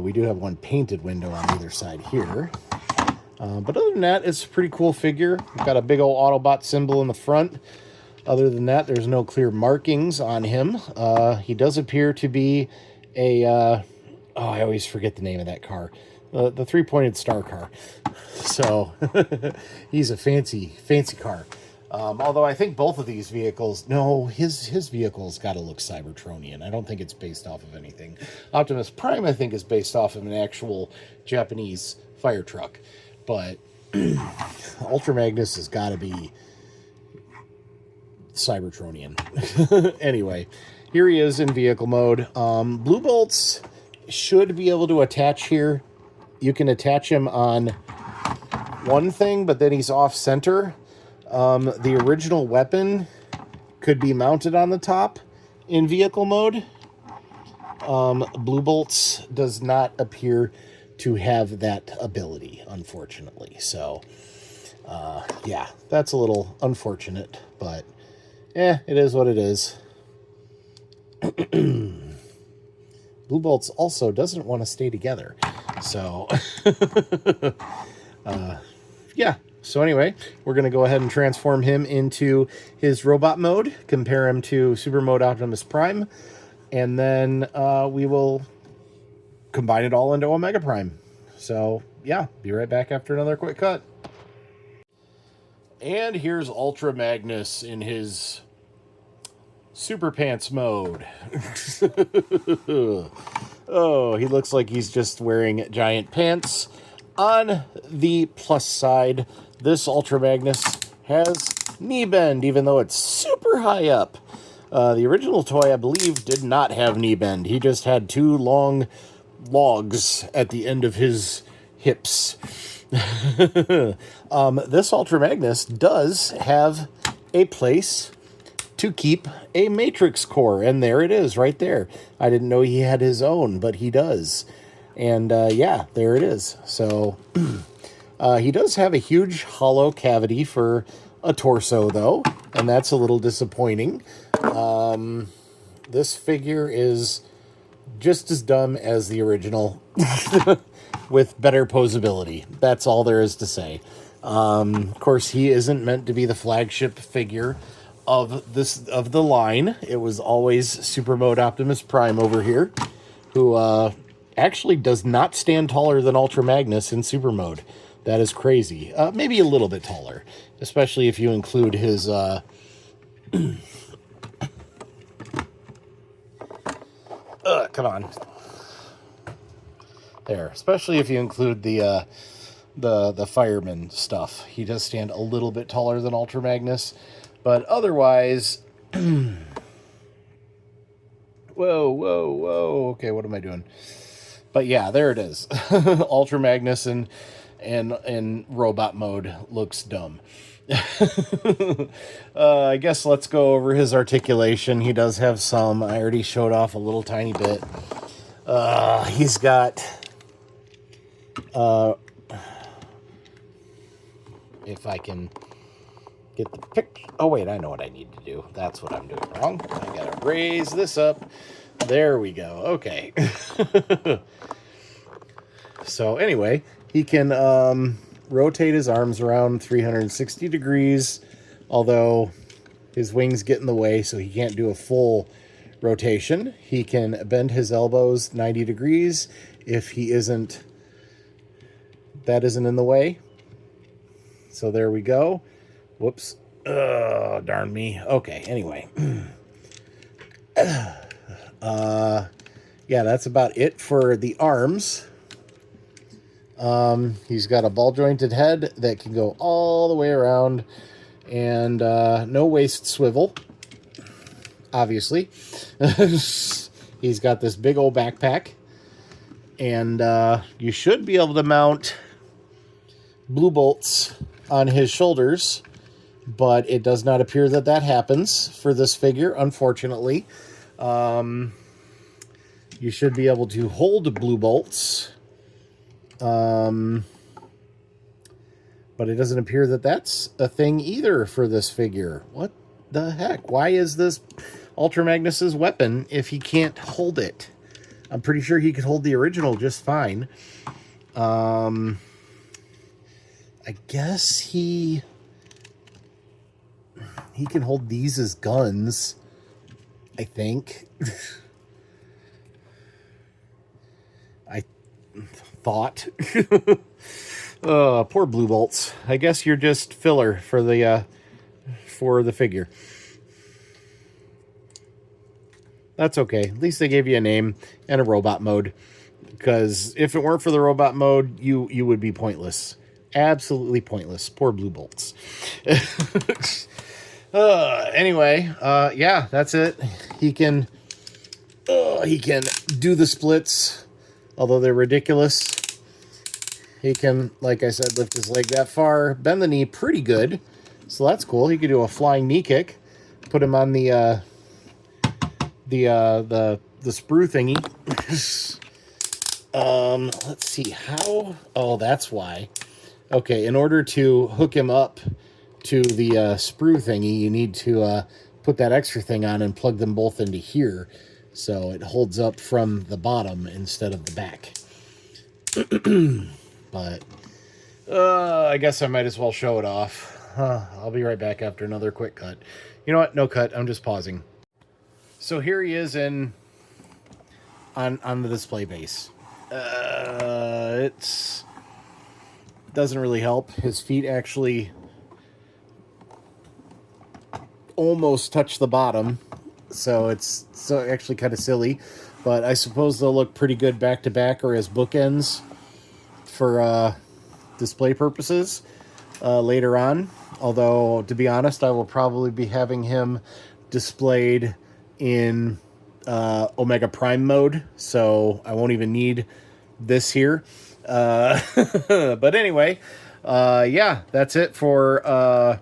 We do have one painted window on either side here. But other than that, it's a pretty cool figure. Got a big old Autobot symbol in the front. Other than that, there's no clear markings on him. He does appear to be a... I always forget the name of that car. The three-pointed star car. So, he's a fancy car. Although I think both of these vehicles... No, his vehicle's got to look Cybertronian. I don't think it's based off of anything. Optimus Prime, I think, is based off of an actual Japanese fire truck. But Ultra Magnus has got to be Cybertronian. Anyway, here he is in vehicle mode. Blue Bolts should be able to attach here. You can attach him on one thing, but then he's off center. The original weapon could be mounted on the top in vehicle mode. Blue Bolts does not appear to have that ability, unfortunately. So, yeah, that's a little unfortunate, but it is what it is. Blue Bolts also doesn't want to stay together. So, yeah. So anyway, we're going to go ahead and transform him into his robot mode, compare him to Super Mode Optimus Prime, and then we will combine it all into Omega Prime. So, yeah, be right back after another quick cut. And here's Ultra Magnus in his Super Pants mode. Oh, he looks like he's just wearing giant pants. On the plus side, this Ultra Magnus has knee bend, even though it's super high up. The original toy, I believe, did not have knee bend. He just had two long logs at the end of his hips. This Ultra Magnus does have a place to keep a Matrix core, and there it is right there. I didn't know he had his own, but he does. And yeah, there it is. So he does have a huge hollow cavity for a torso, though, and that's a little disappointing. This figure is just as dumb as the original with better posability. That's all there is to say. Of course, he isn't meant to be the flagship figure of the line. It was always Super Mode Optimus Prime over here. who actually does not stand taller than Ultra Magnus in Super Mode. That is crazy. Maybe a little bit taller, especially if you include his... come on. There. Especially if you include the fireman stuff. He does stand a little bit taller than Ultra Magnus. But otherwise... Whoa. Okay, what am I doing? But yeah, there it is. Ultra Magnus and robot mode looks dumb. I guess let's go over his articulation. He does have some. I already showed off a little tiny bit. He's got... if I can get the pic... Oh, wait, I know what I need to do. That's what I'm doing wrong. I gotta raise this up. There we go. Okay. So, anyway, he can rotate his arms around 360 degrees, although his wings get in the way, so he can't do a full rotation. He can bend his elbows 90 degrees if he isn't... that isn't in the way. So there we go. Whoops. Oh, darn me. Okay, anyway. Yeah, that's about it for the arms. He's got a ball-jointed head that can go all the way around, and no waist swivel, obviously. He's got this big old backpack, and you should be able to mount blue bolts on his shoulders, but it does not appear that that happens for this figure, unfortunately. You should be able to hold blue bolts, but it doesn't appear that that's a thing either for this figure. What the heck? Why is this Ultra Magnus's weapon if he can't hold it? I'm pretty sure he could hold the original just fine. I guess he can hold these as guns, I think. I thought. Poor blue bolts. I guess you're just filler for the figure. That's okay. At least they gave you a name and a robot mode. Because if it weren't for the robot mode, you would be pointless. Absolutely pointless. Poor blue bolts. Anyway, yeah, that's it. He can do the splits, although they're ridiculous. He can, like I said, lift his leg that far, bend the knee pretty good, so that's cool. He can do a flying knee kick, put him on the sprue thingy. Let's see how. Oh, that's why. Okay, in order to hook him up to the sprue thingy, you need to put that extra thing on and plug them both into here, so it holds up from the bottom instead of the back. But I guess I might as well show it off. I'll be right back after another quick cut. You know what? No cut. I'm just pausing. So here he is on the display base. It's doesn't really help. His feet actually almost touch the bottom, so it's actually kind of silly. But I suppose they'll look pretty good back to back or as bookends for display purposes later on. Although, to be honest, I will probably be having him displayed in Omega Prime mode, so I won't even need this here. But anyway, yeah, that's it for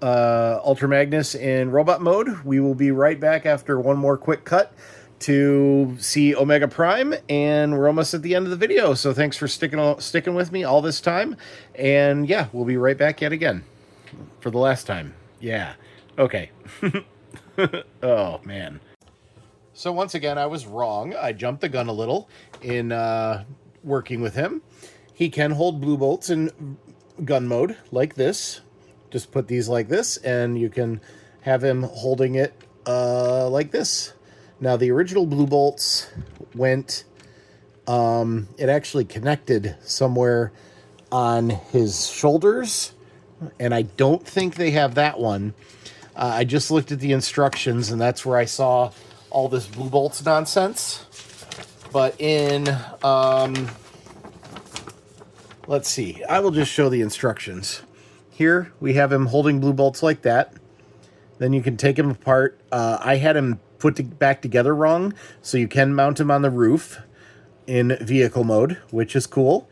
Ultra Magnus in robot mode. We will be right back after one more quick cut to see Omega Prime, and we're almost at the end of the video. So thanks for sticking with me all this time, and yeah, we'll be right back yet again for the last time. Yeah, okay. Oh man. So once again, I was wrong. I jumped the gun a little in working with him. He can hold blue bolts in gun mode like this. Just put these like this, and you can have him holding it like this. Now, the original blue bolts went, it actually connected somewhere on his shoulders, and I don't think they have that one. I just looked at the instructions, and that's where I saw all this blue bolts nonsense. But in, let's see, I will just show the instructions. Here, we have him holding blue bolts like that. Then you can take him apart. I had him put back together wrong, so you can mount him on the roof in vehicle mode, which is cool.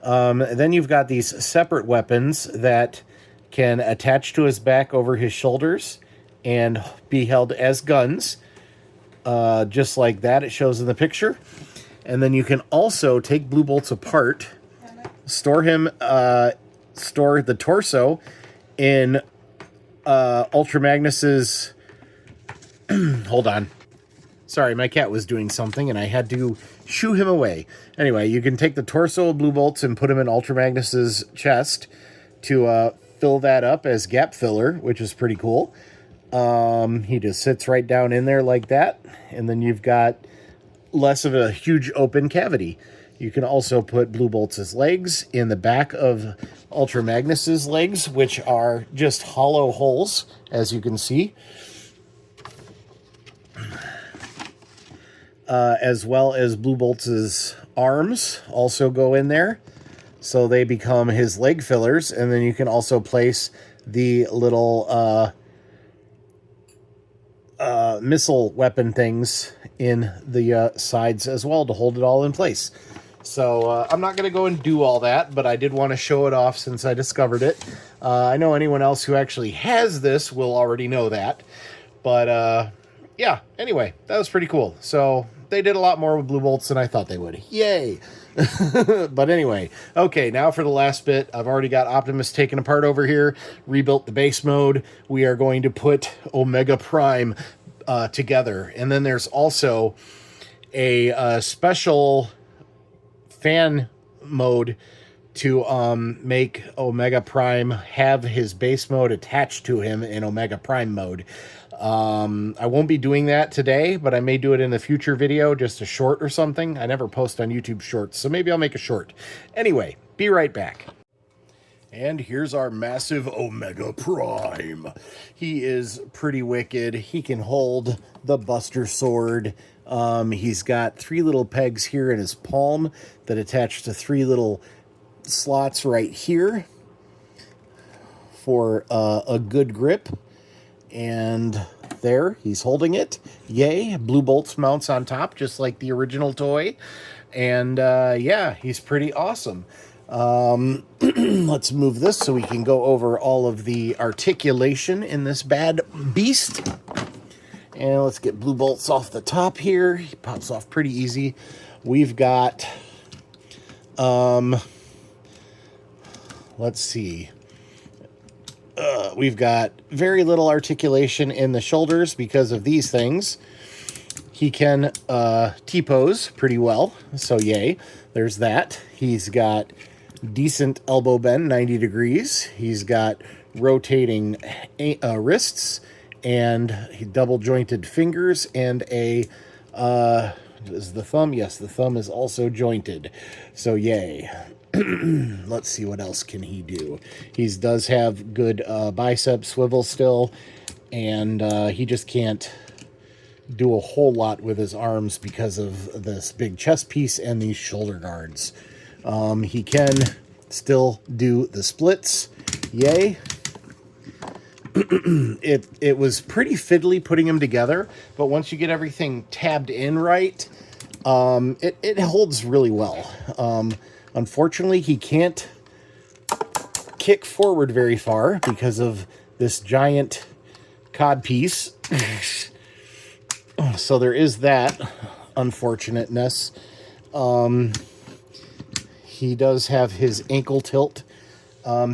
Then you've got these separate weapons that can attach to his back over his shoulders and be held as guns, just like that it shows in the picture. And then you can also take blue bolts apart, store the torso in Ultra Magnus's... Hold on. Sorry, my cat was doing something and I had to shoo him away. Anyway, you can take the torso of blue bolts and put him in Ultra Magnus's chest to fill that up as gap filler, which is pretty cool. He just sits right down in there like that, and then you've got less of a huge open cavity. You can also put blue bolts' legs in the back of Ultra Magnus's legs, which are just hollow holes, as you can see. As well as blue bolts' arms also go in there. So they become his leg fillers, and then you can also place the little missile weapon things in the sides as well to hold it all in place. So I'm not going to go and do all that, but I did want to show it off since I discovered it. I know anyone else who actually has this will already know that. But yeah, anyway, that was pretty cool. So they did a lot more with blue bolts than I thought they would. Yay! But anyway, okay, now for the last bit. I've already got Optimus taken apart over here, rebuilt the base mode. We are going to put Omega Prime together. And then there's also a special fan mode to make Omega Prime have his base mode attached to him in Omega Prime mode. I won't be doing that today, but I may do it in a future video, just a short or something. I never post on YouTube shorts, so maybe I'll make a short. Anyway, be right back. And here's our massive Omega Prime. He is pretty wicked. He can hold the Buster Sword. He's got 3 little pegs here in his palm that attach to 3 little slots right here for a good grip. And there, he's holding it. Yay, blue bolts mounts on top, just like the original toy. And yeah, he's pretty awesome. Let's move this so we can go over all of the articulation in this bad beast. And let's get blue bolts off the top here. He pops off pretty easy. We've got, let's see. We've got very little articulation in the shoulders because of these things. He can T-pose pretty well, so yay. There's that. He's got decent elbow bend, 90 degrees. He's got rotating wrists and double jointed fingers and a is the thumb? Yes, the thumb is also jointed, so yay. Let's see, what else can he do. He does have good bicep swivel still, and he just can't do a whole lot with his arms because of this big chest piece and these shoulder guards. He can still do the splits. Yay. It was pretty fiddly putting them together, but once you get everything tabbed in right, it holds really well. Unfortunately, he can't kick forward very far because of this giant cod piece. So there is that unfortunateness. He does have his ankle tilt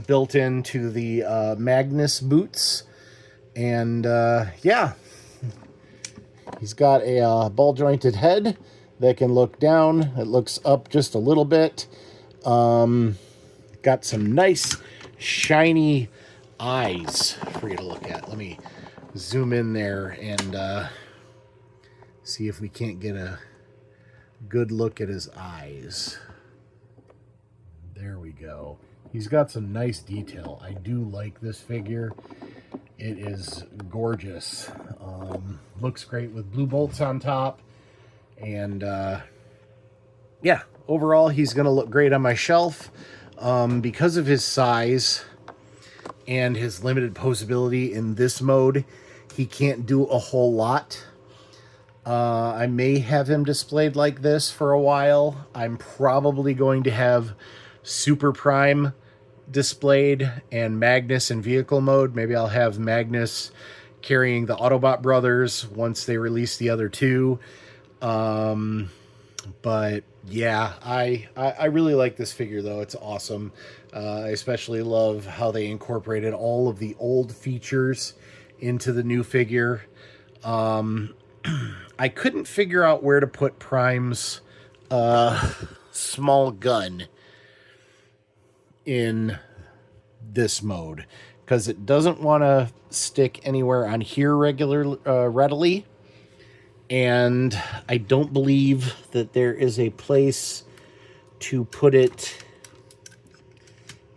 built into the Magnus boots. And yeah, he's got a ball-jointed head that can look down. It looks up just a little bit. Got some nice shiny eyes for you to look at. Let me zoom in there and See if we can't get a good look at his eyes. There we go. He's got some nice detail. I do like this figure. It is gorgeous. Looks great with blue bolts on top. And yeah, overall he's going to look great on my shelf. Because of his size and his limited posability in this mode, he can't do a whole lot. I may have him displayed like this for a while. I'm probably going to have Super Prime displayed and Magnus in vehicle mode. Maybe I'll have Magnus carrying the Autobot brothers once they release the other two. But yeah, I really like this figure though. It's awesome. I especially love how they incorporated all of the old features into the new figure. I couldn't figure out where to put Prime's small gun in this mode, because it doesn't want to stick anywhere on here readily, and I don't believe that there is a place to put it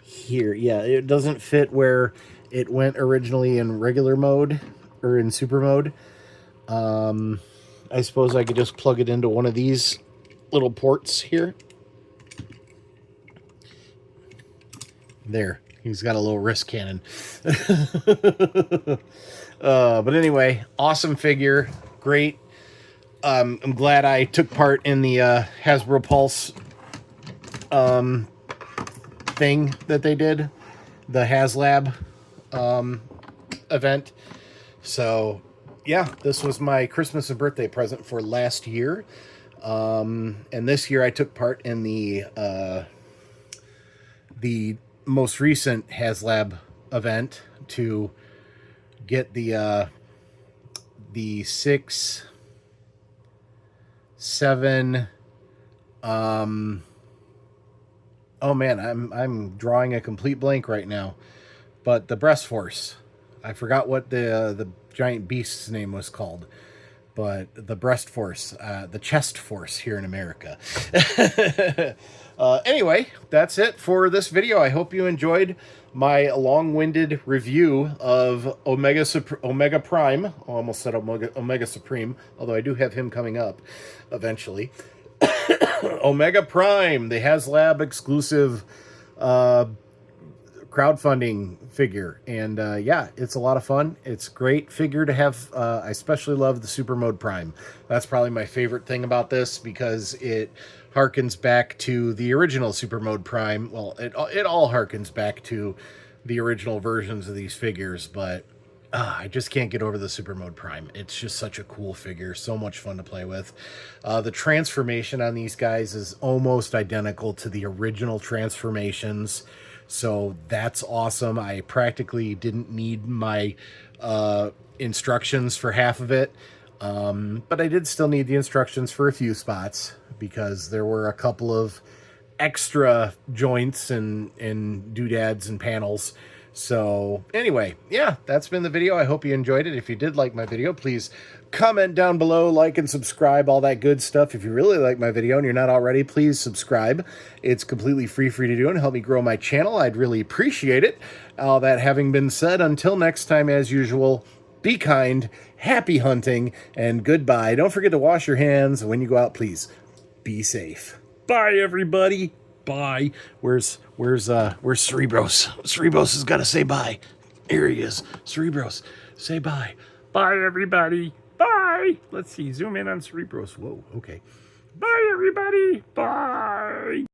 here. Yeah, it doesn't fit where it went originally in regular mode or in super mode. I suppose I could just plug it into one of these little ports here. There, he's got a little wrist cannon. But anyway, awesome figure, great. I'm glad I took part in the Hasbro Pulse thing that they did, the Haslab event. So yeah, this was my Christmas and birthday present for last year. And this year I took part in the most recent Haslab event to get the 6, 7, oh man, I'm drawing a complete blank right now. But the breast force. I forgot what the giant beast's name was called. But the breast force, the chest force here in America. Anyway, that's it for this video. I hope you enjoyed my long-winded review of Omega Prime. I almost said Omega Supreme, although I do have him coming up eventually. Omega Prime, the Haslab exclusive crowdfunding figure. And yeah, it's a lot of fun. It's a great figure to have. I especially love the Super Mode Prime. That's probably my favorite thing about this, because it harkens back to the original Super Mode Prime. Well, it all harkens back to the original versions of these figures, but I just can't get over the Super Mode Prime. It's just such a cool figure, so much fun to play with. The transformation on these guys is almost identical to the original transformations, so that's awesome. I practically didn't need my instructions for half of it, but I did still need the instructions for a few spots, because there were a couple of extra joints and doodads and panels. So anyway, yeah, that's been the video. I hope you enjoyed it. If you did like my video, please comment down below, like and subscribe, all that good stuff. If you really like my video and you're not already, please subscribe. It's completely free to do and help me grow my channel. I'd really appreciate it. All that having been said, until next time, as usual, be kind, happy hunting, and goodbye. Don't forget to wash your hands. When you go out, please be safe. Bye, everybody. Bye. Where's Cerebros? Cerebros has got to say bye. Here he is. Cerebros, say bye. Bye, everybody. Bye. Let's see. Zoom in on Cerebros. Whoa. Okay. Bye, everybody. Bye.